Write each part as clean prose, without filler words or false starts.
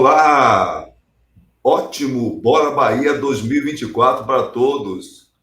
Olá! Ótimo! Bora Bahia 2024 para todos.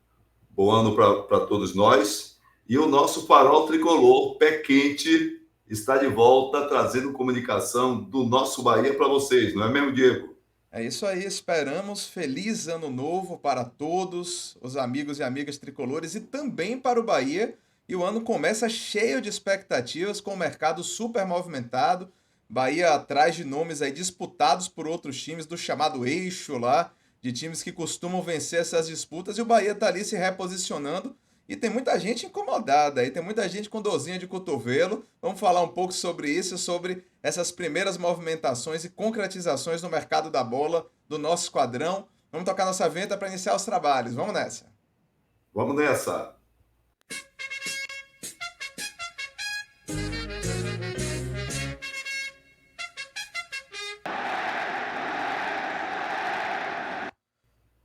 Bom ano para todos nós. E o nosso farol tricolor, pé quente, está de volta trazendo comunicação do nosso Bahia para vocês, não é mesmo, Diego? É isso aí, esperamos feliz ano novo para todos os amigos e amigas tricolores e também para o Bahia. E o ano começa cheio de expectativas, com o mercado super movimentado. Bahia atrás de nomes aí disputados por outros times do chamado eixo lá, de times que costumam vencer essas disputas. E o Bahia está ali se reposicionando. E tem muita gente incomodada aí, tem muita gente com dorzinha de cotovelo. Vamos falar um pouco sobre isso, sobre essas primeiras movimentações e concretizações no mercado da bola do nosso esquadrão. Vamos tocar nossa venta para iniciar os trabalhos. Vamos nessa. Vamos nessa!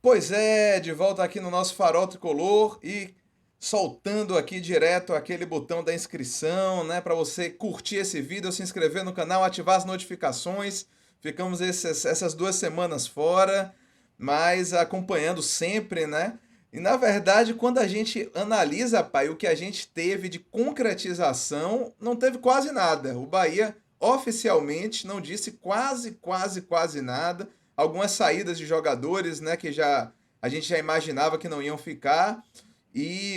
Pois é, de volta aqui no nosso farol tricolor e soltando aqui direto aquele botão da inscrição, né, para você curtir esse vídeo, se inscrever no canal, ativar as notificações. Ficamos essas 2 semanas fora, mas acompanhando sempre, né? E na verdade, quando a gente analisa, pai, o que a gente teve de concretização, não teve quase nada. O Bahia oficialmente não disse quase nada. Algumas saídas de jogadores, né, que já a gente já imaginava que não iam ficar.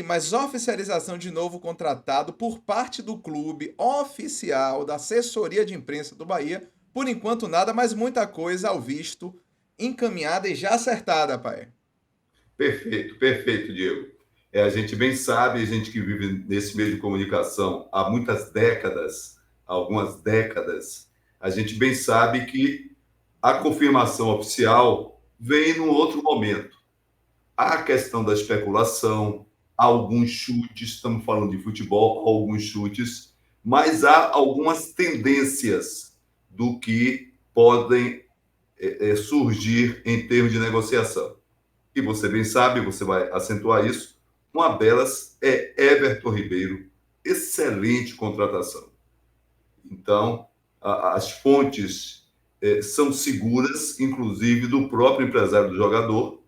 Mas oficialização de novo contratado por parte do clube oficial, da assessoria de imprensa do Bahia, por enquanto nada, mas muita coisa ao visto, encaminhada e já acertada, pai. Perfeito, perfeito, Diego. A gente bem sabe, a gente que vive nesse meio de comunicação há muitas décadas, algumas décadas, a gente bem sabe que a confirmação oficial vem num outro momento. Há a questão da especulação, alguns chutes, estamos falando de futebol, alguns chutes, mas há algumas tendências do que podem surgir em termos de negociação. E você bem sabe, você vai acentuar isso, uma delas é Everton Ribeiro, excelente contratação. Então, as fontes são seguras, inclusive do próprio empresário do jogador,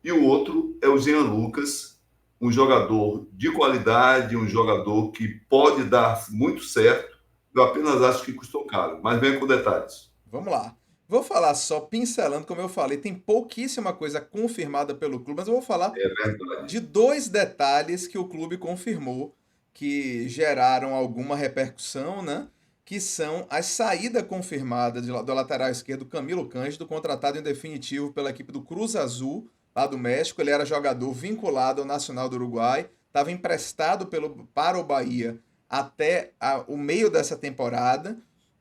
e o outro é o Jean Lucas, um jogador de qualidade, um jogador que pode dar muito certo. Eu apenas acho que custou caro, mas venha com detalhes. Vamos lá. Vou falar só pincelando, como eu falei, tem pouquíssima coisa confirmada pelo clube, mas eu vou falar É verdade. de dois detalhes que o clube confirmou que geraram alguma repercussão, né? Que são a saída confirmada do lateral esquerdo Camilo Cândido, contratado em definitivo pela equipe do Cruz Azul, lá do México. Ele era jogador vinculado ao Nacional do Uruguai, estava emprestado para o Bahia até o meio dessa temporada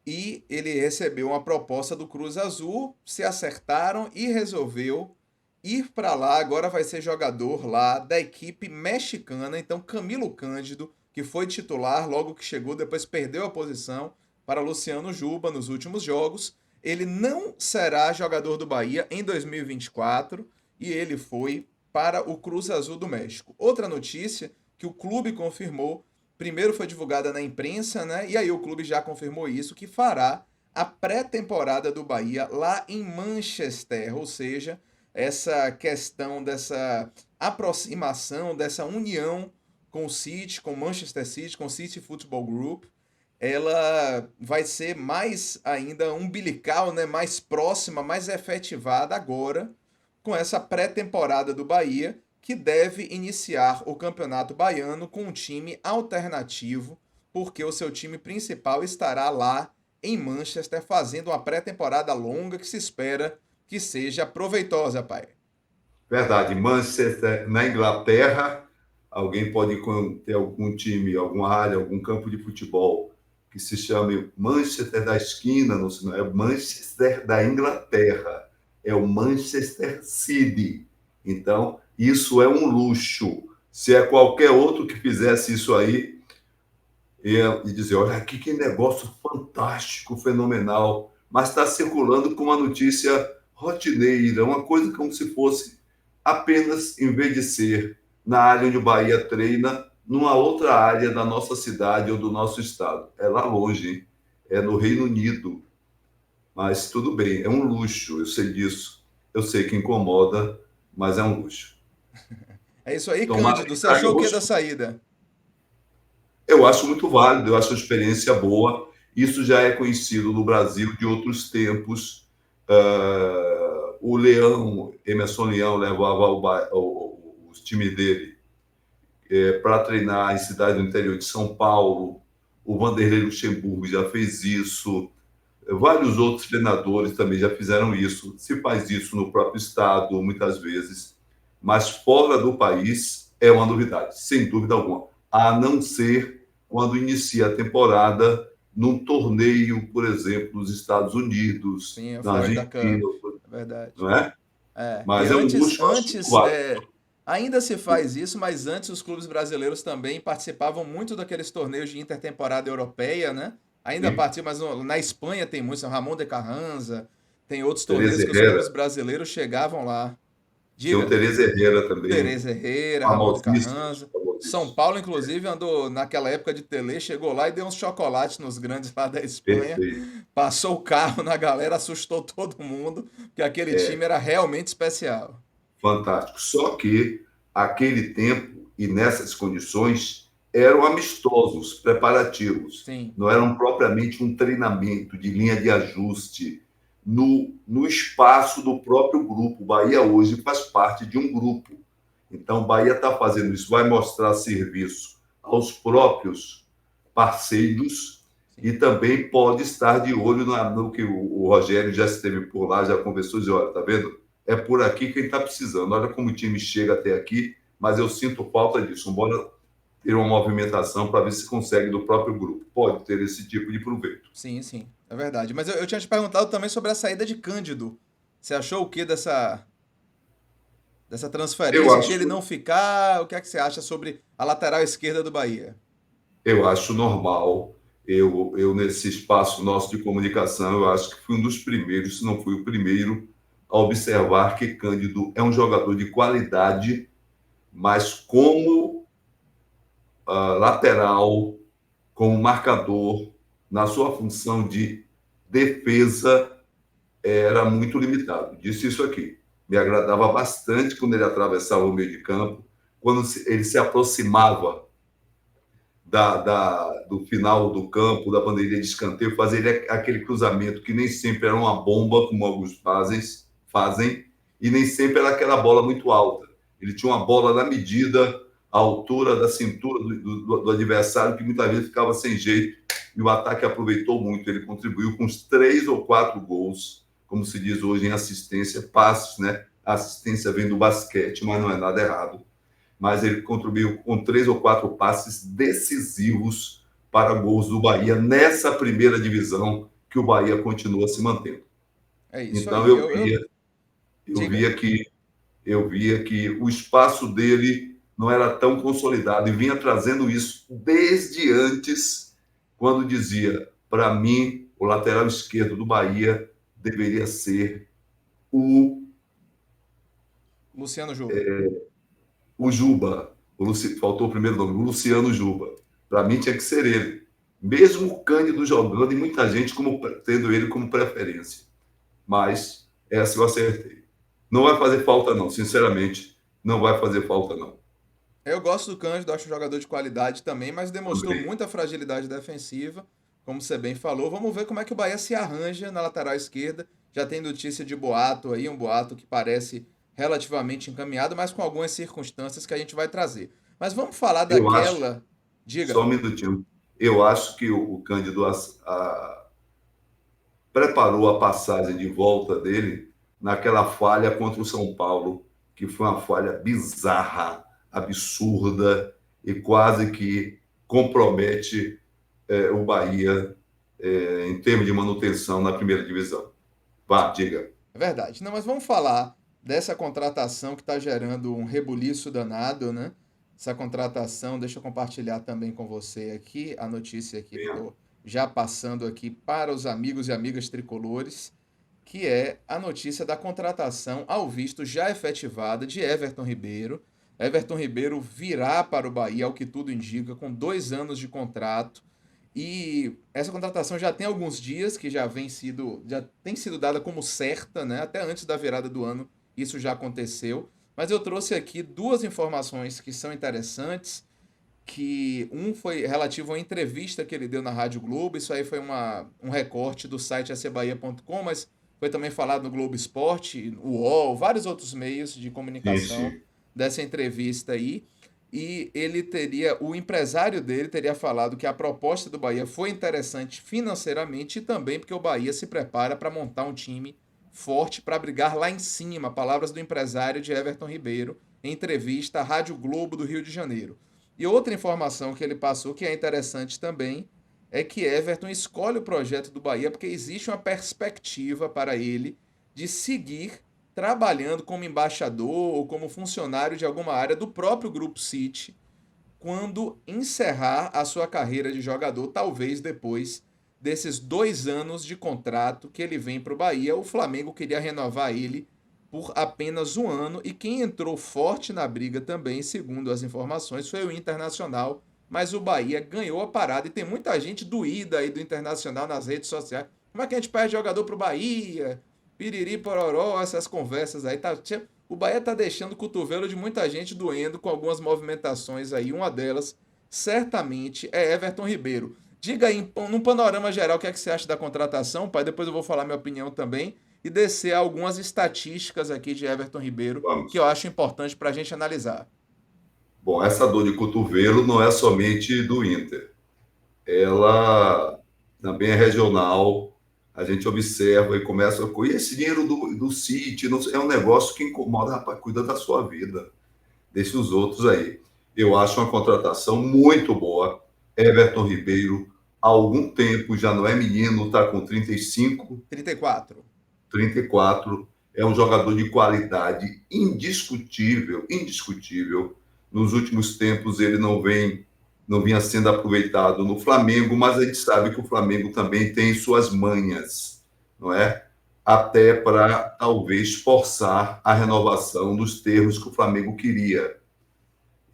e ele recebeu uma proposta do Cruz Azul, se acertaram e resolveu ir para lá. Agora vai ser jogador lá da equipe mexicana. Então, Camilo Cândido, que foi titular logo que chegou, depois perdeu a posição para Luciano Juba nos últimos jogos. Ele não será jogador do Bahia em 2024 e ele foi para o Cruz Azul do México. Outra notícia que o clube confirmou, primeiro foi divulgada na imprensa, né? E aí o clube já confirmou isso, que fará a pré-temporada do Bahia lá em Manchester, ou seja, essa questão dessa aproximação, dessa união com o City, com o Manchester City, com o City Football Group, ela vai ser mais ainda umbilical, né? Mais próxima, mais efetivada agora com essa pré-temporada do Bahia, que deve iniciar o Campeonato Baiano com um time alternativo, porque o seu time principal estará lá em Manchester fazendo uma pré-temporada longa que se espera que seja proveitosa, pai. Verdade. Manchester, na Inglaterra, alguém pode ter algum time, alguma área, algum campo de futebol que se chame Manchester da esquina, não é Manchester da Inglaterra, é o Manchester City. Então, isso é um luxo. Se é qualquer outro que fizesse isso aí, e dizer, olha aqui que negócio fantástico, fenomenal, mas está circulando com uma notícia rotineira, uma coisa como se fosse apenas, em vez de ser na área onde o Bahia treina, numa outra área da nossa cidade ou do nosso estado. É lá longe, hein? É no Reino Unido. Mas tudo bem, é um luxo, eu sei disso. Eu sei que incomoda, mas é um luxo. É isso aí, Tomara Cândido. que Você traga achou o que bons. da saída? Eu acho muito válido, eu acho a experiência boa. Isso já é conhecido no Brasil de outros tempos. O Leão, Emerson Leão, levava os times dele para treinar em cidades do interior de São Paulo. O Vanderlei Luxemburgo já fez isso. Vários outros treinadores também já fizeram isso. Se faz isso no próprio estado, muitas vezes, mas fora do país é uma novidade, sem dúvida alguma. A não ser quando inicia a temporada num torneio, por exemplo, nos Estados Unidos, Sim, a na Florida Argentina, Cup. É verdade. não é? E Mas é um antes, luxo, eu acho muito antes válido. ainda se faz isso, mas antes os clubes brasileiros também participavam muito daqueles torneios de intertemporada europeia, né? Ainda Sim. participam, mas na Espanha tem muito, São Ramon de Carranza, tem outros torneios Tereza que os clubes Herrera, brasileiros chegavam lá. tinha o Diga. Tereza Herrera também, Tereza Herrera, Ramon de famosíssimo, Carranza. São famosíssimo. Paulo, inclusive, andou naquela época de Tele, chegou lá e deu uns chocolates nos grandes lá da Espanha. Perfeito. Passou o carro na galera, assustou todo mundo, porque aquele time era realmente especial. Fantástico. Só que aquele tempo e nessas condições eram amistosos, preparativos, Sim, não eram propriamente um treinamento de linha de ajuste no espaço do próprio grupo. O Bahia hoje faz parte de um grupo. Então, o Bahia está fazendo isso, vai mostrar serviço aos próprios parceiros sim. e também pode estar de olho no que o Rogério já esteve por lá, já conversou e disse, olha, tá vendo? É por aqui quem está precisando. Olha como o time chega até aqui, mas eu sinto falta disso. Bora ter uma movimentação para ver se consegue do próprio grupo. Pode ter esse tipo de proveito. Sim, sim, é verdade. Mas eu tinha te perguntado também sobre a saída de Cândido. Você achou o que dessa Eu transferência? Se ele acho, não ficar, o que é que você acha sobre a lateral esquerda do Bahia? eu acho normal. Nesse espaço nosso de comunicação, eu acho que fui um dos primeiros, se não fui o primeiro, a observar que Cândido é um jogador de qualidade, mas como lateral, como marcador, na sua função de defesa, era muito limitado. Disse isso aqui. Me agradava bastante quando ele atravessava o meio de campo, quando ele se aproximava do final do campo, da bandeirinha de escanteio, fazer aquele cruzamento que nem sempre era uma bomba, como alguns fazem, e nem sempre era aquela bola muito alta. Ele tinha uma bola na medida, à altura da cintura do adversário, que muitas vezes ficava sem jeito, e o ataque aproveitou muito. Ele contribuiu com uns 3 ou 4 gols, como se diz hoje em assistência, passes, né? A assistência vem do basquete, mas não é nada errado, mas ele contribuiu com 3 ou 4 passes decisivos para gols do Bahia nessa primeira divisão que o Bahia continua se mantendo. É isso Então aí. eu Diga. via que eu via que o espaço dele não era tão consolidado e vinha trazendo isso desde antes, quando dizia, para mim, o lateral esquerdo do Bahia deveria ser o, Luciano Juba. o Juba. Faltou o primeiro nome, o Luciano Juba. Para mim tinha que ser ele. Mesmo o Cândido jogando e muita gente tendo ele como preferência. Mas essa eu acertei. Não vai fazer falta, não. Sinceramente, não vai fazer falta, não. Eu gosto do Cândido, acho um jogador de qualidade também, mas demonstrou Também. muita fragilidade defensiva, como você bem falou. Vamos ver como é que o Bahia se arranja na lateral esquerda. Já tem notícia de boato aí, um boato que parece relativamente encaminhado, mas com algumas circunstâncias que a gente vai trazer. Mas vamos falar Eu acho, daquela. só Diga. um minutinho. Eu acho que o Cândido preparou a passagem de volta dele naquela falha contra o São Paulo, que foi uma falha bizarra, absurda e quase que compromete o Bahia em termos de manutenção na primeira divisão. Vá, diga. É verdade. Não, mas vamos falar dessa contratação que está gerando um rebuliço danado, né? Essa contratação, deixa eu compartilhar também com você aqui a notícia aqui que eu estou já passando aqui para os amigos e amigas tricolores, que é a notícia da contratação ao visto já efetivada de Everton Ribeiro. Everton Ribeiro virá para o Bahia, ao que tudo indica, com 2 anos de contrato. E essa contratação já tem alguns dias que já tem sido dada como certa, né? Até antes da virada do ano isso já aconteceu. Mas eu trouxe aqui duas informações que são interessantes, que um foi relativo a uma entrevista que ele deu na Rádio Globo, isso aí foi um recorte do site acbahia.com, mas foi também falado no Globo Esporte, o UOL, vários outros meios de Sim, comunicação sim. dessa entrevista aí. E o empresário dele teria falado que a proposta do Bahia foi interessante financeiramente e também porque o Bahia se prepara para montar um time forte para brigar lá em cima. Palavras do empresário de Everton Ribeiro em entrevista à Rádio Globo do Rio de Janeiro. E outra informação que ele passou, que é interessante também, é que Everton escolhe o projeto do Bahia porque existe uma perspectiva para ele de seguir trabalhando como embaixador ou como funcionário de alguma área do próprio Grupo City quando encerrar a sua carreira de jogador, talvez depois desses 2 anos de contrato que ele vem para o Bahia. O Flamengo queria renovar ele por apenas um ano e quem entrou forte na briga também, segundo as informações, foi o Internacional, mas o Bahia ganhou a parada e tem muita gente doída aí do Internacional nas redes sociais. Como é que a gente perde jogador pro Bahia? Piriri, pororó, essas conversas aí. O Bahia tá deixando o cotovelo de muita gente doendo com algumas movimentações aí. Uma delas, certamente, é Everton Ribeiro. Diga aí, num panorama geral, o que é que você acha da contratação, pai? Depois eu vou falar minha opinião também e descer algumas estatísticas aqui de Everton Ribeiro que eu Vamos. acho importante para a gente analisar. Bom, essa dor de cotovelo não é somente do Inter. Ela também é regional. A gente observa e começa com esse dinheiro do City. É um negócio que incomoda, rapaz, cuida da sua vida. Deixa os outros aí. Eu acho uma contratação muito boa. Everton Ribeiro, há algum tempo, já não é menino, está com 35, 34. 34. É um jogador de qualidade indiscutível, indiscutível. Nos últimos tempos ele não vinha sendo aproveitado no Flamengo, mas a gente sabe que o Flamengo também tem suas manhas, não é? Até para talvez forçar a renovação dos termos que o Flamengo queria.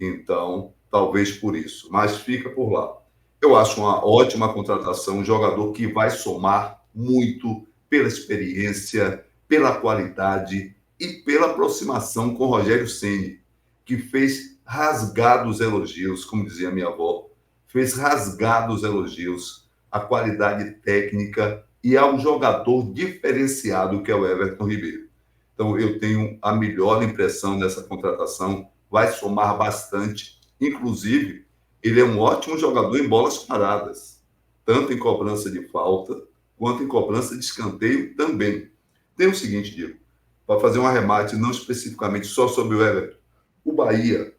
Então, talvez por isso. Mas fica por lá. Eu acho uma ótima contratação, um jogador que vai somar muito pela experiência, pela qualidade e pela aproximação com Rogério Ceni, que fez rasgados elogios, como dizia minha avó, fez rasgados elogios à qualidade técnica e ao jogador diferenciado que é o Everton Ribeiro. Então, eu tenho a melhor impressão dessa contratação, vai somar bastante. Inclusive, ele é um ótimo jogador em bolas paradas, tanto em cobrança de falta quanto em cobrança de escanteio também. Tem o seguinte, Diego, para fazer um arremate não especificamente só sobre o Everton. O Bahia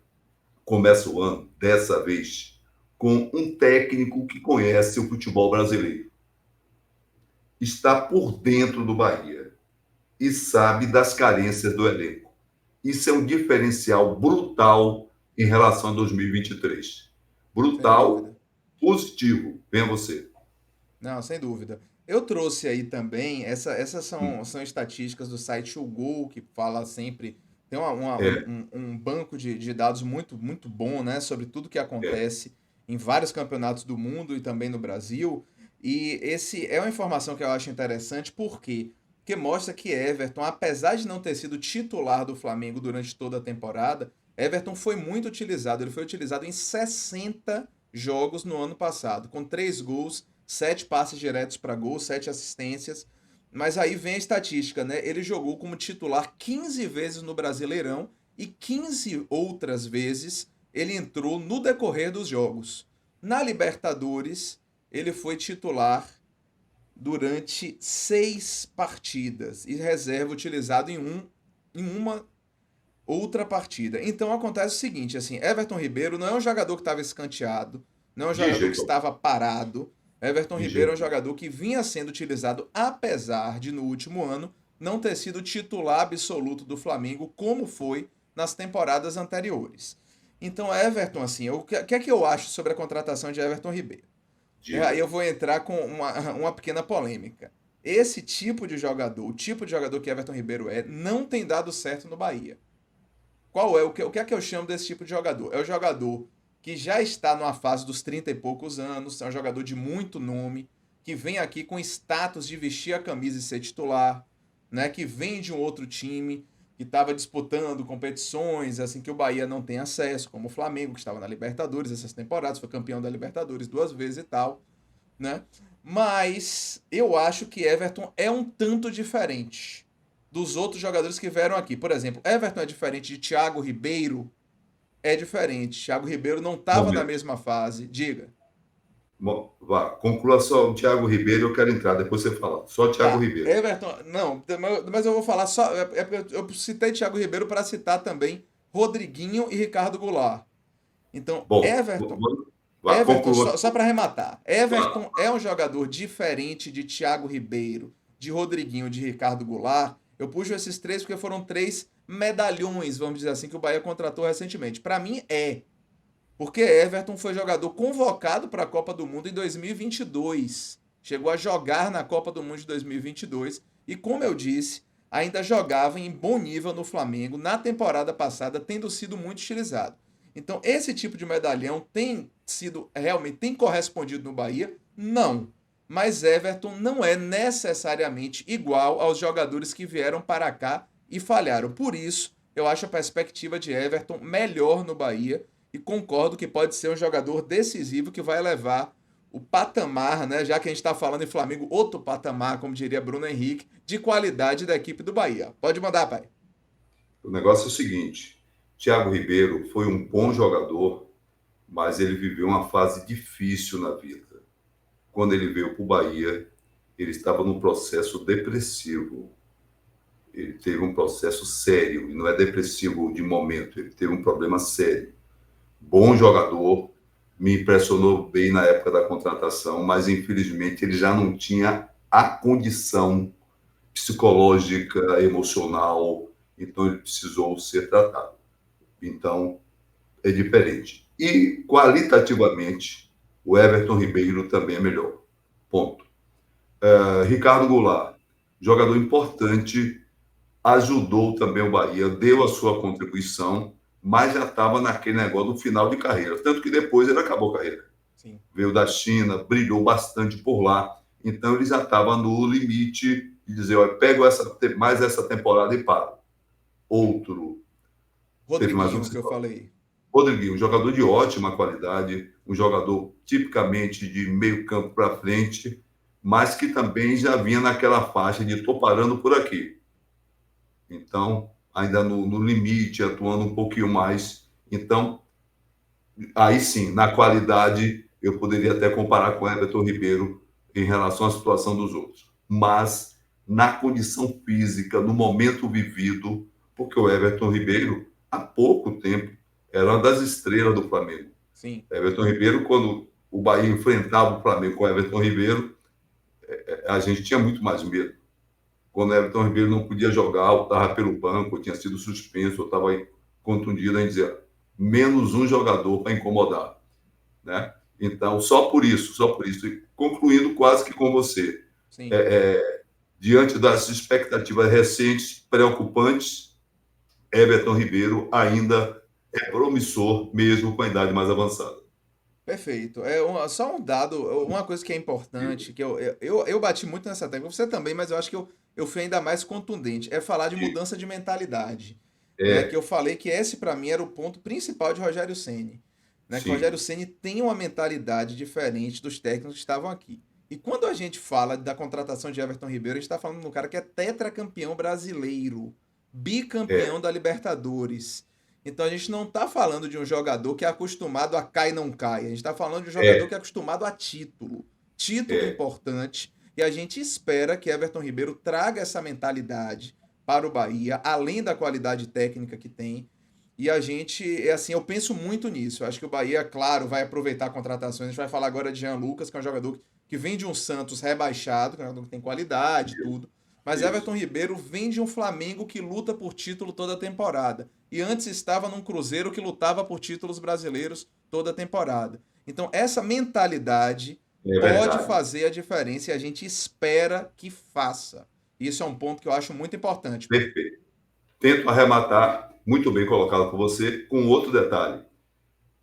começa o ano, dessa vez, com um técnico que conhece o futebol brasileiro. Está por dentro do Bahia e sabe das carências do elenco. Isso é um diferencial brutal em relação a 2023. Sem Brutal, dúvida. positivo. Venha você. Não, sem dúvida. Eu trouxe aí também, essas são estatísticas do site O Gol, que fala sempre, tem É, um banco de dados muito bom, né, sobre tudo que é. acontece em vários campeonatos do mundo e também no Brasil. E esse é uma informação que eu acho interessante, por quê? Porque mostra que Everton, apesar de não ter sido titular do Flamengo durante toda a temporada, Everton foi muito utilizado. Ele foi utilizado em 60 jogos no ano passado, com 3 gols, 7 passes diretos para gol, 7 assistências. Mas aí vem a estatística, né? Ele jogou como titular 15 vezes no Brasileirão e 15 outras vezes ele entrou no decorrer dos jogos. Na Libertadores, ele foi titular durante 6 partidas e reserva utilizado em uma outra partida. Então acontece o seguinte, assim, Everton Ribeiro não é um jogador que estava escanteado, não é um De jogador que jeito algum. estava parado. Everton De Ribeiro é um jeito algum. jogador que vinha sendo utilizado apesar de no último ano não ter sido titular absoluto do Flamengo como foi nas temporadas anteriores. Então Everton, assim, o que é que eu acho sobre a contratação de Everton Ribeiro? Aí Diga. eu vou entrar com uma pequena polêmica. Esse tipo de jogador, o tipo de jogador que Everton Ribeiro é, não tem dado certo no Bahia. Qual é o que é que eu chamo desse tipo de jogador? É o jogador que já está numa fase dos 30 e poucos anos, é um jogador de muito nome, que vem aqui com status de vestir a camisa e ser titular, né? Que vem de um outro time, que estava disputando competições assim que o Bahia não tem acesso, como o Flamengo, que estava na Libertadores essas temporadas, foi campeão da Libertadores 2 vezes e tal, né? Mas eu acho que Everton é um tanto diferente dos outros jogadores que vieram aqui. Por exemplo, Everton é diferente de Thiago Ribeiro, é diferente. Thiago Ribeiro não estava na Momento. mesma fase. Diga. Vá, conclua só o Thiago Ribeiro, eu quero entrar, depois você fala. Só o Thiago Tá, Ribeiro. Everton, não, mas eu vou falar só. É porque eu citei Thiago Ribeiro para citar também Rodriguinho e Ricardo Goulart. Então, Bom, vá, Everton, conclua. só para arrematar, Vá. Everton é um jogador diferente de Thiago Ribeiro, de Rodriguinho, de Ricardo Goulart. Eu puxo esses três porque foram três medalhões, vamos dizer assim, que o Bahia contratou recentemente. Para mim, é. Porque Everton foi jogador convocado para a Copa do Mundo em 2022. Chegou a jogar na Copa do Mundo de 2022 e, como eu disse, ainda jogava em bom nível no Flamengo na temporada passada, tendo sido muito utilizado. Então, esse tipo de medalhão tem sido realmente tem correspondido no Bahia? Não. Mas Everton não é necessariamente igual aos jogadores que vieram para cá e falharam. Por isso, eu acho a perspectiva de Everton melhor no Bahia e concordo que pode ser um jogador decisivo que vai levar o patamar, né? Já que a gente está falando em Flamengo, outro patamar, como diria Bruno Henrique, de qualidade da equipe do Bahia. Pode mandar, pai. O negócio é o seguinte: Thiago Ribeiro foi um bom jogador, mas ele viveu uma fase difícil na vida. Quando ele veio para o Bahia, ele estava num processo depressivo. Ele teve um processo sério, e não é depressivo de momento, ele teve um problema sério. Bom jogador, me impressionou bem na época da contratação, mas infelizmente ele já não tinha a condição psicológica, emocional, então ele precisou ser tratado. Então é diferente. E qualitativamente, o Everton Ribeiro também é melhor. Ponto. Ricardo Goulart, jogador importante, ajudou também o Bahia, deu a sua contribuição, mas já estava naquele negócio do final de carreira. Tanto que depois ele acabou a carreira. Sim. Veio da China, brilhou bastante por lá. Então ele já estava no limite de dizer: olha, pego mais essa temporada e paro. Outro, teve mais um que Rodriguinho, que você eu falou. falei. Rodriguinho, um jogador de ótima qualidade, um jogador tipicamente de meio campo para frente, mas que também já vinha naquela faixa de estou parando por aqui. Então, ainda no limite, atuando um pouquinho mais. Então, aí sim, na qualidade, eu poderia até comparar com o Everton Ribeiro em relação à situação dos outros. Mas, na condição física, no momento vivido, porque o Everton Ribeiro, há pouco tempo, era uma das estrelas do Flamengo. Sim. Everton Ribeiro, quando o Bahia enfrentava o Flamengo com o Everton Ribeiro, a gente tinha muito mais medo. Quando o Everton Ribeiro não podia jogar, ou estava pelo banco, ou tinha sido suspenso, ou estava contundido, a gente dizia, menos um jogador para incomodar, né? Então, só por isso, e concluindo quase que com você, Sim. diante das expectativas recentes, preocupantes, Everton Ribeiro ainda é promissor, mesmo com a idade mais avançada. Perfeito. Só um dado, uma coisa que é importante, que eu bati muito nessa tecla, você também, mas eu acho que eu fui ainda mais contundente, é falar de mudança de mentalidade, né? Que É, eu falei que esse para mim era o ponto principal de Rogério Ceni, né? Que o sim, Rogério Ceni tem uma mentalidade diferente dos técnicos que estavam aqui. E quando a gente fala da contratação de Everton Ribeiro, a gente está falando de um cara que é tetracampeão brasileiro, é, bicampeão da Libertadores. Então a gente não está falando de um jogador que é acostumado a cai e não cai. A gente está falando de um jogador é, que é acostumado a título. Título é, importante. E a gente espera que Everton Ribeiro traga essa mentalidade para o Bahia, além da qualidade técnica que tem. E a gente, é assim, eu penso muito nisso. Eu acho que o Bahia, claro, vai aproveitar contratações. A gente vai falar agora de Jean Lucas, que é um jogador que vem de um Santos rebaixado, que é um jogador que tem qualidade e tudo. Mas isso. Everton Ribeiro vem de um Flamengo que luta por título toda a temporada. E antes estava num Cruzeiro que lutava por títulos brasileiros toda a temporada. Então, essa mentalidade É pode verdade. fazer a diferença e a gente espera que faça. Isso é um ponto que eu acho muito importante, pai. Perfeito. Tento arrematar, muito bem colocado por você, com outro detalhe.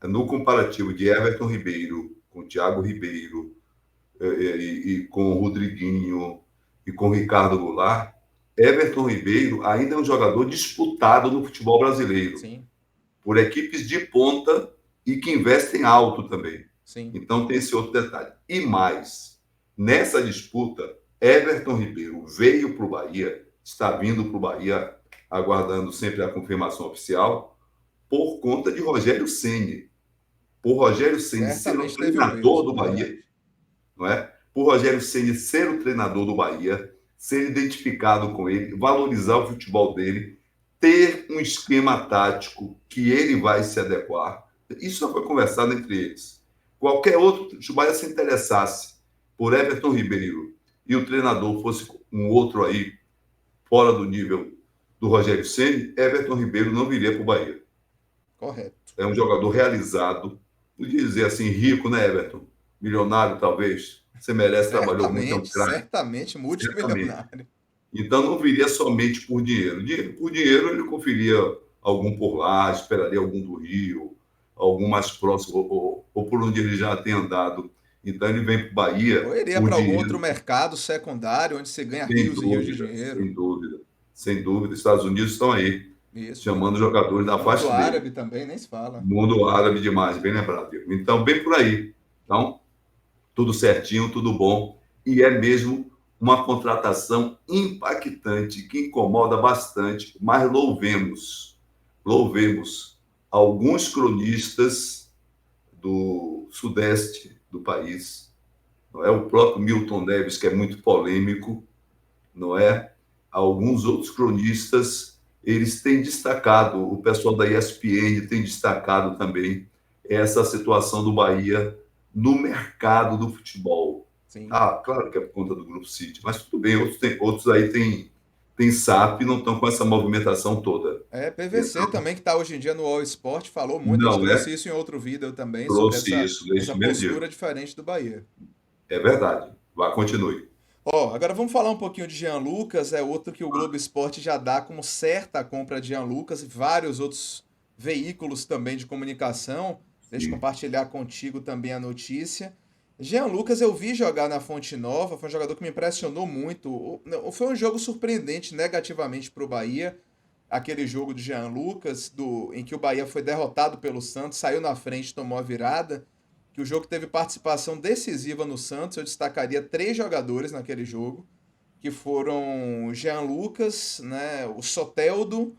no comparativo de Everton Ribeiro com Thiago Ribeiro e com o Rodriguinho e com o Ricardo Goulart, Everton Ribeiro ainda é um jogador disputado no futebol brasileiro, Sim, por equipes de ponta e que investem alto também. sim. Então tem esse outro detalhe. E mais, nessa disputa, Everton Ribeiro veio para o Bahia, está vindo para o Bahia, aguardando sempre a confirmação oficial, por conta de Rogério Ceni. Por Rogério Ceni ser o Certamente teve um treinador peso, do Bahia, verdade. não é? Por Rogério Ceni ser o treinador do Bahia, ser identificado com ele, valorizar o futebol dele, ter um esquema tático que ele vai se adequar. Isso já foi conversado entre eles. Qualquer outro, se o Bahia se interessasse por Everton Ribeiro e o treinador fosse um outro aí, fora do nível do Rogério Ceni, Everton Ribeiro não viria para o Bahia. Correto. É um jogador realizado, podia dizer assim, rico, né, Everton? Milionário, talvez. Você merece, trabalhou muito, é um Certamente, craque, certamente certamente. multimilionário. Então não viria somente por dinheiro. Por dinheiro ele conferia algum por lá, esperaria algum do Rio, algum mais próximo, ou por onde ele já tem andado. Então ele vem para o Ou Bahia iria por para algum outro dinheiro, mercado secundário onde se ganha sem rios e rios de dúvida, dinheiro. sem dúvida, sem dúvida. Estados Unidos estão aí, Isso. chamando jogadores da Mundo faixa dele. árabe também, nem se fala. Mundo árabe demais, bem lembrado. Então, bem por aí. Então, tudo certinho, tudo bom. E é mesmo uma contratação impactante, que incomoda bastante, mas louvemos alguns cronistas do sudeste do país, não é? O próprio Milton Neves, que é muito polêmico, não é? Alguns outros cronistas, eles têm destacado, o pessoal da ESPN tem destacado também essa situação do Bahia no mercado do futebol. Sim. Ah, claro que é por conta do Grupo City, mas tudo bem, outros aí têm SAP e não estão com essa movimentação toda. É, PVC Então, também, que está hoje em dia no All Sport, falou muito. A gente não é? trouxe isso em outro vídeo também, sobre Trouxe essa, isso, é essa isso mesmo, postura Diego. diferente do Bahia. É verdade. Vá, continue. Ó, agora vamos falar um pouquinho de Jean Lucas, é outro que o Globo Esporte já dá como certa a compra de Jean Lucas e vários outros veículos também de comunicação. Deixa eu Sim, compartilhar contigo também a notícia. Jean Lucas eu vi jogar na Fonte Nova, foi um jogador que me impressionou muito. Foi um jogo surpreendente negativamente para o Bahia, aquele jogo de Jean Lucas, em que o Bahia foi derrotado pelo Santos, saiu na frente, tomou a virada, que o jogo teve participação decisiva no Santos. Eu destacaria três jogadores naquele jogo, que foram Jean Lucas, né, o Soteldo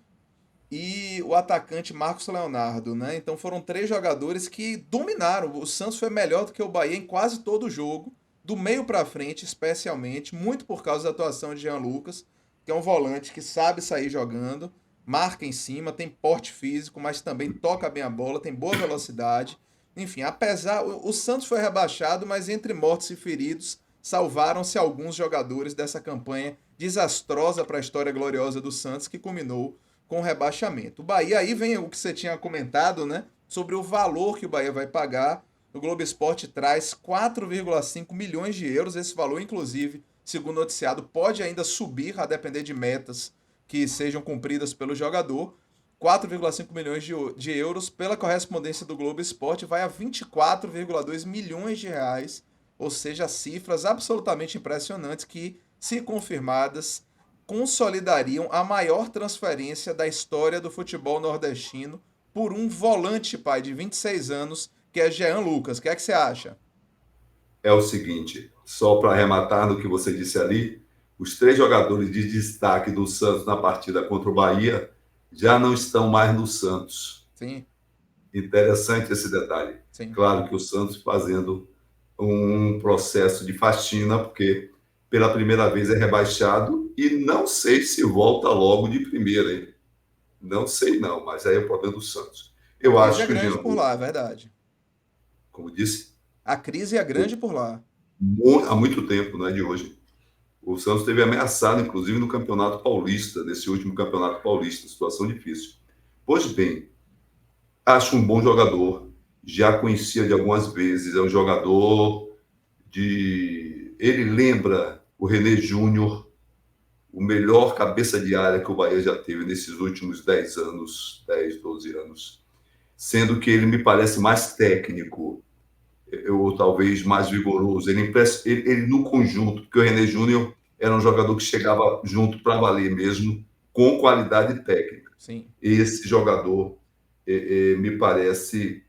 e o atacante Marcos Leonardo, né? Então foram três jogadores que dominaram. O Santos foi melhor do que o Bahia em quase todo o jogo, do meio para frente, especialmente, muito por causa da atuação de Jean Lucas, que é um volante que sabe sair jogando, marca em cima, tem porte físico, mas também toca bem a bola, tem boa velocidade. Enfim, apesar o Santos foi rebaixado, mas entre mortos e feridos salvaram-se alguns jogadores dessa campanha desastrosa para a história gloriosa do Santos que culminou com o rebaixamento. O Bahia, aí vem o que você tinha comentado, né? Sobre o valor que o Bahia vai pagar. O Globo Esporte traz 4,5 milhões de euros. Esse valor, inclusive, segundo o noticiado, pode ainda subir a depender de metas que sejam cumpridas pelo jogador. 4,5 milhões de euros pela correspondência do Globo Esporte vai a 24,2 milhões de reais, ou seja, cifras absolutamente impressionantes que, se confirmadas, consolidariam a maior transferência da história do futebol nordestino por um volante, pai, de 26 anos, que é Jean Lucas. O que é que você acha? é o seguinte, só para arrematar no que você disse ali, os três jogadores de destaque do Santos na partida contra o Bahia já não estão mais no Santos. Sim, Interessante esse detalhe. sim. Claro que o Santos fazendo um processo de faxina, porque pela primeira vez é rebaixado e não sei se volta logo de primeira, hein? Não sei não, mas aí é o problema do Santos. A Eu crise é acho que o Jean grande por lá, é Lucas, verdade. como disse, A crise é grande por lá. há muito tempo, não é de hoje. O Santos teve ameaçado, inclusive, no Campeonato Paulista, nesse último Campeonato Paulista, situação difícil. Pois bem, acho um bom jogador, já conhecia de algumas vezes, é um jogador de... Ele lembra o René Júnior, o melhor cabeça de área que o Bahia já teve nesses últimos 10 anos, 10, 12 anos. sendo que ele me parece mais técnico, ou talvez mais vigoroso. Ele no conjunto, porque o René Júnior era um jogador que chegava junto para valer mesmo, com qualidade técnica. Sim. Esse jogador me parece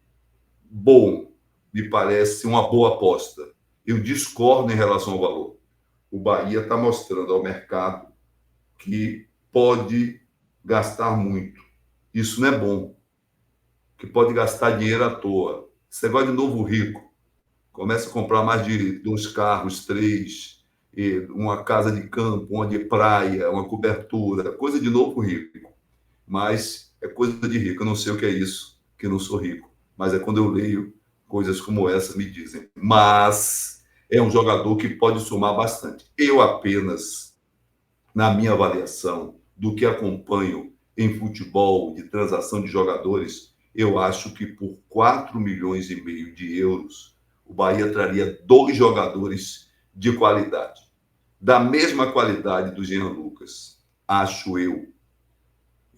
bom, me parece uma boa aposta. Eu discordo em relação ao valor. O Bahia está mostrando ao mercado que pode gastar muito. Isso não é bom, que pode gastar dinheiro à toa. Esse negócio de novo rico, começa a comprar mais de 2 carros, 3, uma casa de campo, uma de praia, uma cobertura, coisa de novo rico. Mas é coisa de rico. Eu não sei o que é isso, que eu não sou rico. Mas é quando eu leio coisas como essa, me dizem. Mas é um jogador que pode somar bastante. Eu apenas, na minha avaliação do que acompanho em futebol, de transação de jogadores, eu acho que por 4,5 milhões de euros, o Bahia traria 2 jogadores de qualidade. Da mesma qualidade do Jean Lucas, acho eu.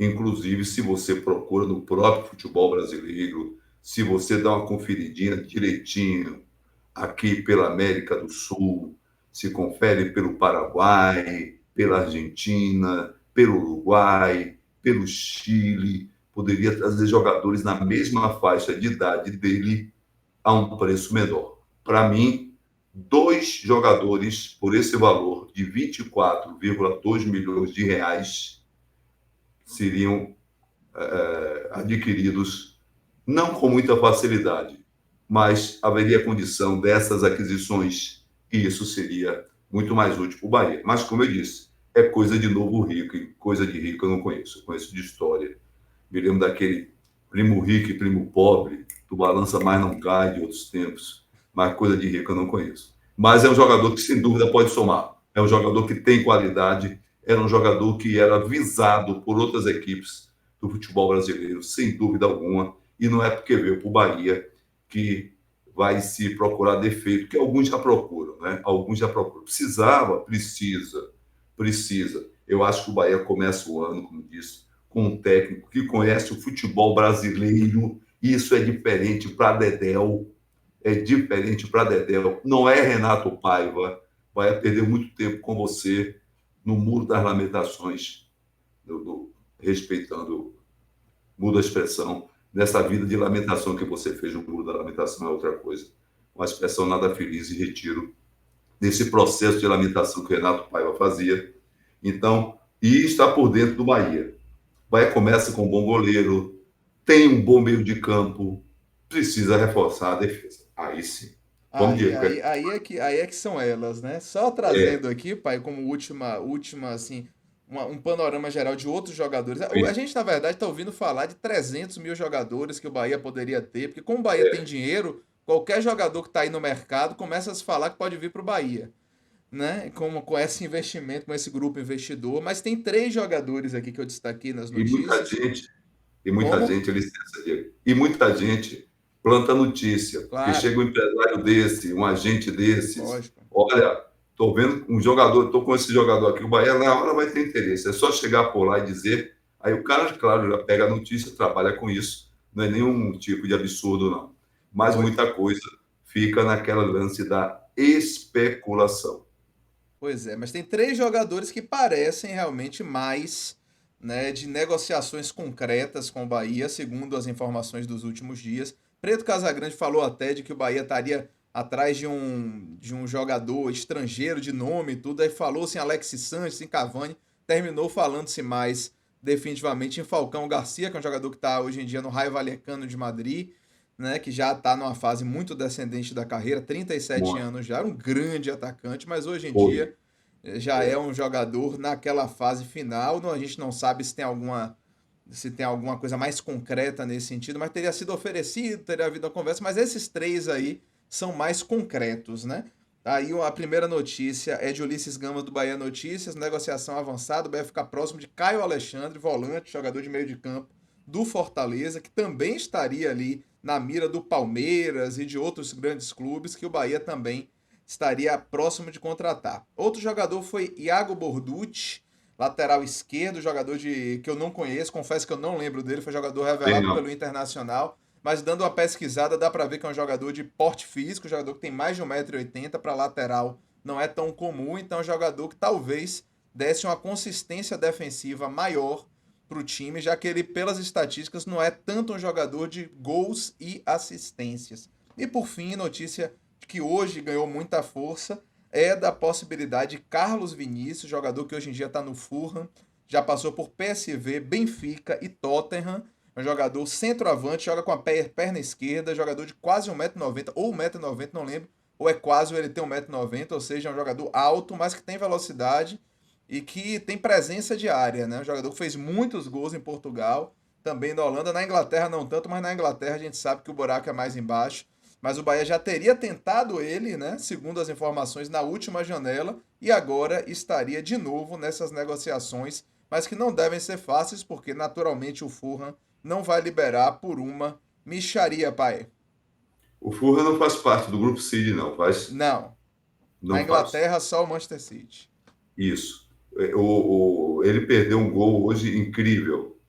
Inclusive, se você procura no próprio futebol brasileiro, se você dá uma conferidinha direitinho aqui pela América do Sul, se confere pelo Paraguai, pela Argentina, pelo Uruguai, pelo Chile, poderia trazer jogadores na mesma faixa de idade dele a um preço menor. Para mim, 2 jogadores por esse valor de 24,2 milhões de reais seriam adquiridos não com muita facilidade, mas haveria condição dessas aquisições e isso seria muito mais útil para o Bahia. Mas, como eu disse, é coisa de novo rico e coisa de rico eu não conheço. Eu conheço de história. Me lembro daquele primo rico e primo pobre, do Balança Mais Não Cai de outros tempos, mas coisa de rico eu não conheço. Mas é um jogador que, sem dúvida, pode somar. É um jogador que tem qualidade, era um jogador que era visado por outras equipes do futebol brasileiro, sem dúvida alguma, e não é porque veio para o Bahia que vai se procurar defeito, que alguns já procuram, né? Alguns já procuram. Precisa. Eu acho que o Bahia começa o ano, como disse, com um técnico que conhece o futebol brasileiro, e isso é diferente para Dedéu, não é Renato Paiva, vai perder muito tempo com você no Muro das Lamentações, respeitando, muda a expressão, nessa vida de lamentação que você fez, o Muro da Lamentação é outra coisa, uma expressão nada feliz e retiro desse processo de lamentação que o Renato Paiva fazia, então, e está por dentro do Bahia. O Bahia começa com um bom goleiro, tem um bom meio de campo, precisa reforçar a defesa. Aí sim. Vamos Aí, de aí, aí é que são elas, né? Só é, trazendo aqui, pai, como última assim, um panorama geral de outros jogadores. A gente, na verdade, está ouvindo falar de 300 mil jogadores que o Bahia poderia ter, porque como o Bahia tem é, dinheiro, qualquer jogador que está aí no mercado começa a se falar que pode vir para o Bahia, né? Com esse investimento, com esse grupo investidor. Mas tem 3 jogadores aqui que eu destaquei nas e muita notícias. gente, e muita Como? gente, licença, Diego, e muita gente planta notícia, porque Claro, chega um empresário desse, um agente desses, lógico. olha, estou vendo um jogador, estou com esse jogador aqui, o Bahia na hora vai ter interesse, é só chegar por lá e dizer, aí o cara, claro, já pega a notícia, trabalha com isso, não é nenhum tipo de absurdo, não. Mas muita coisa fica naquela lance da especulação. Pois é, mas tem 3 jogadores que parecem realmente mais, né, de negociações concretas com o Bahia, segundo as informações dos últimos dias. Preto Casagrande falou até de que o Bahia estaria atrás de um jogador estrangeiro de nome e tudo, aí falou-se em Alexis Sanches, em Cavani, terminou falando-se mais definitivamente em Falcão Garcia, que é um jogador que está hoje em dia no Raio Vallecano de Madrid, né, que já está numa fase muito descendente da carreira, 37 Bom, anos já, era um grande atacante, mas hoje em foi. dia já é É. um jogador naquela fase final. A gente não sabe se tem alguma coisa mais concreta nesse sentido, mas teria sido oferecido, teria havido uma conversa, mas esses 3 aí são mais concretos, né? Aí a primeira notícia é de Ulisses Gama do Bahia Notícias, negociação avançada, o Bahia fica próximo de Caio Alexandre, volante, jogador de meio de campo do Fortaleza, que também estaria ali na mira do Palmeiras e de outros grandes clubes que o Bahia também estaria próximo de contratar. Outro jogador foi Iago Borducci, Lateral esquerdo, que eu não conheço, confesso que eu não lembro dele, foi jogador Bem, revelado não. pelo Internacional, mas dando uma pesquisada dá pra ver que é um jogador de porte físico, jogador que tem mais de 1,80 m para lateral, não é tão comum, então é um jogador que talvez desse uma consistência defensiva maior para o time, já que ele, pelas estatísticas, não é tanto um jogador de gols e assistências. E por fim, notícia que hoje ganhou muita força é da possibilidade de Carlos Vinícius, jogador que hoje em dia está no Fulham, já passou por PSV, Benfica e Tottenham. É um jogador centroavante, joga com a perna esquerda, jogador de quase 1,90 m ou 1,90 m, não lembro, ou é quase ou ele tem 1,90 m, ou seja, é um jogador alto, mas que tem velocidade e que tem presença de área, né? Um jogador que fez muitos gols em Portugal, também na Holanda, na Inglaterra não tanto, mas na Inglaterra a gente sabe que o buraco é mais embaixo. Mas o Bahia já teria tentado ele, né? Segundo as informações, na última janela, e agora estaria de novo nessas negociações, mas que não devem ser fáceis, porque naturalmente o Fulham não vai liberar por uma mixaria, pai. O Fulham não faz parte do grupo City, não. Faz? Não. Na Não faz. Inglaterra, só o Manchester City. Isso. Ele perdeu um gol hoje incrível.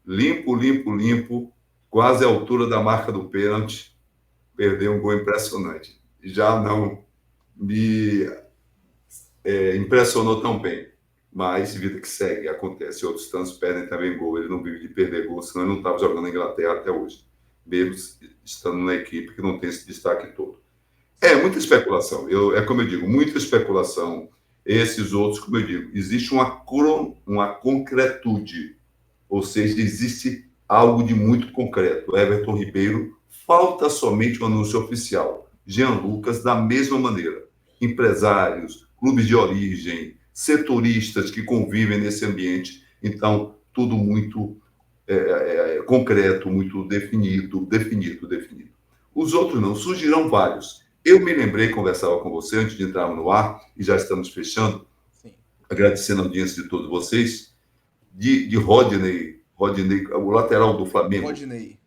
Limpo, limpo, limpo. Quase à altura da marca do pênalti. Perdeu um gol impressionante. Já não me impressionou tão bem. Mas vida que segue, acontece. Outros tantos perdem também gol. Ele não vive de perder gol, senão ele não estava jogando na Inglaterra até hoje. Mesmo estando na equipe que não tem esse destaque todo. É, muita especulação. É como eu digo, muita especulação. Esses outros, como eu digo, existe uma concretude, ou seja, existe algo de muito concreto. Everton Ribeiro, falta somente o anúncio oficial. Jean Lucas, da mesma maneira. Empresários, clubes de origem, setoristas que convivem nesse ambiente. Então, tudo muito concreto, muito definido. Os outros não, surgirão vários. Eu me lembrei, conversava com você antes de entrarmos no ar, e já estamos fechando, Sim. agradecendo a audiência de todos vocês, de Rodney, o lateral do Flamengo, Rodney.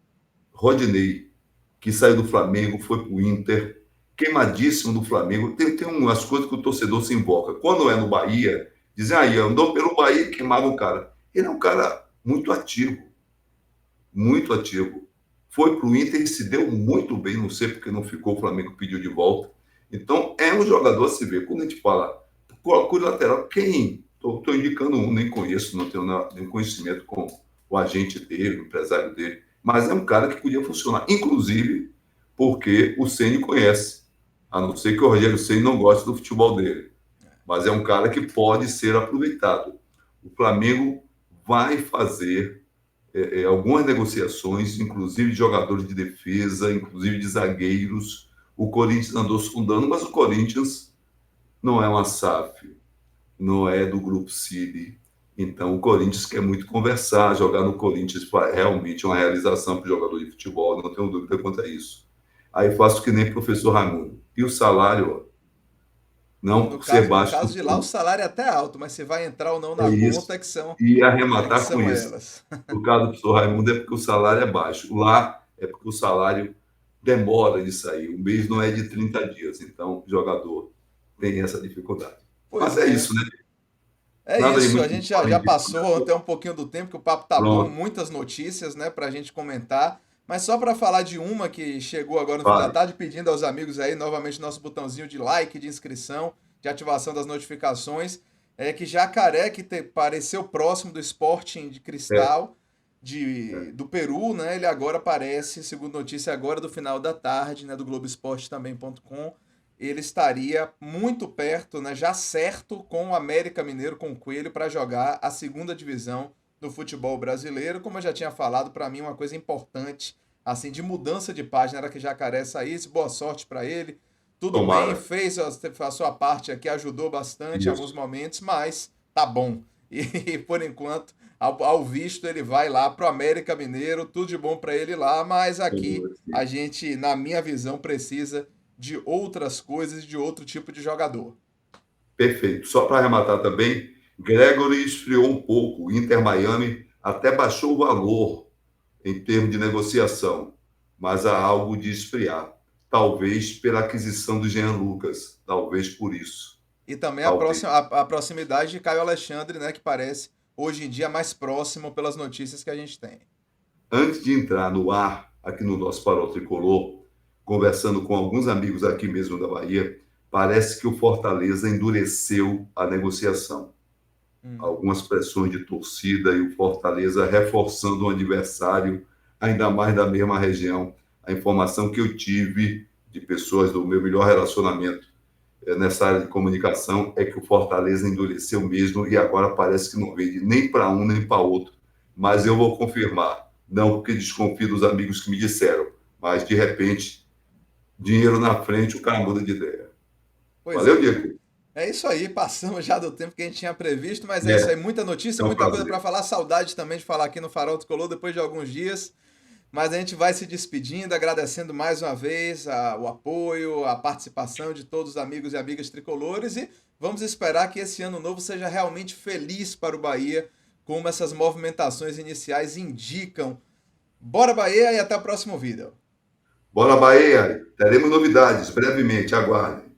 Rodney, que saiu do Flamengo, foi para o Inter, queimadíssimo do Flamengo. Tem umas coisas que o torcedor se invoca. Quando é no Bahia, dizem, aí, andou pelo Bahia e queimava o cara. Ele é um cara muito ativo, muito ativo. Foi para o Inter e se deu muito bem, não sei porque não ficou, o Flamengo pediu de volta. Então, é um jogador a se ver. Quando a gente fala, procure lateral, quem? Estou indicando um, nem conheço, não tenho nenhum conhecimento com o agente dele, o empresário dele, mas é um cara que podia funcionar, inclusive porque o Ceni conhece, a não ser que o Rogério Ceni não goste do futebol dele, mas é um cara que pode ser aproveitado. O Flamengo vai fazer algumas negociações, inclusive de jogadores de defesa, inclusive de zagueiros. O Corinthians andou sondando, mas o Corinthians não é uma SAF, não é do Grupo City. Então, o Corinthians quer muito conversar, jogar no Corinthians realmente é uma realização para o jogador de futebol, não tenho dúvida quanto a isso. Aí faço que nem o professor Raimundo. E o salário, não No por ser caso, no baixo, caso de lá, o salário é até alto, mas se vai entrar ou não é na isso. conta E é que arrematar com são isso. elas. No caso do professor Raimundo, é porque o salário é baixo. Lá é porque o salário demora de sair. O mês não é de 30 dias. Então, o jogador tem essa dificuldade. Mas Pois é é. isso, né? É Nada de isso, a muito gente já além passou até um pouquinho do tempo, que o papo tá bom, Pronto, muitas notícias, né, pra gente comentar. Mas só para falar de uma que chegou agora no fim da vale. tarde, pedindo aos amigos aí novamente nosso botãozinho de like, de inscrição, de ativação das notificações, é que Jacaré, que pareceu próximo do Sporting de É, Cristal, do Peru, né, ele agora aparece, segundo notícia agora do final da tarde, né, do Globoesporte também.com, ele estaria muito perto, né, já certo com o América Mineiro, com o Coelho, para jogar a segunda divisão do futebol brasileiro. Como eu já tinha falado, para mim uma coisa importante, assim, de mudança de página, era que Jacaré saísse. Boa sorte para ele. Tudo bem, tomara. fez a sua parte aqui, ajudou bastante em alguns Isso. momentos, mas tá bom. E por enquanto, ao visto, ele vai lá pro América Mineiro, tudo de bom para ele lá, mas aqui a gente, na minha visão, precisa de outras coisas, de outro tipo de jogador. Perfeito. Só para arrematar também, Gregory esfriou um pouco. O Inter Miami até baixou o valor em termos de negociação, mas há algo de esfriar. Talvez pela aquisição do Jean Lucas, talvez por isso. e também talvez. a proximidade de Caio Alexandre, né, que parece hoje em dia mais próximo pelas notícias que a gente tem. Antes de entrar no ar, aqui no nosso Farol Tricolor, conversando com alguns amigos aqui mesmo da Bahia, parece que o Fortaleza endureceu a negociação. Hum. Algumas pressões de torcida e o Fortaleza reforçando o adversário, ainda mais da mesma região. A informação que eu tive de pessoas do meu melhor relacionamento nessa área de comunicação é que o Fortaleza endureceu mesmo e agora parece que não vende nem para um nem para outro. Mas eu vou confirmar, não porque desconfio dos amigos que me disseram, mas de repente, dinheiro na frente, o cara muda de ideia. Pois Valeu, é. Diego? É isso aí, passamos já do tempo que a gente tinha previsto, mas é isso aí, É, muita notícia, é um muita coisa para prazer. falar, saudade também de falar aqui no Farol Tricolor depois de alguns dias. Mas a gente vai se despedindo, agradecendo mais uma vez o apoio, a participação de todos os amigos e amigas tricolores e vamos esperar que esse ano novo seja realmente feliz para o Bahia, como essas movimentações iniciais indicam. Bora Bahia e até o próximo vídeo. Bora, Bahia! Teremos novidades brevemente, aguardem.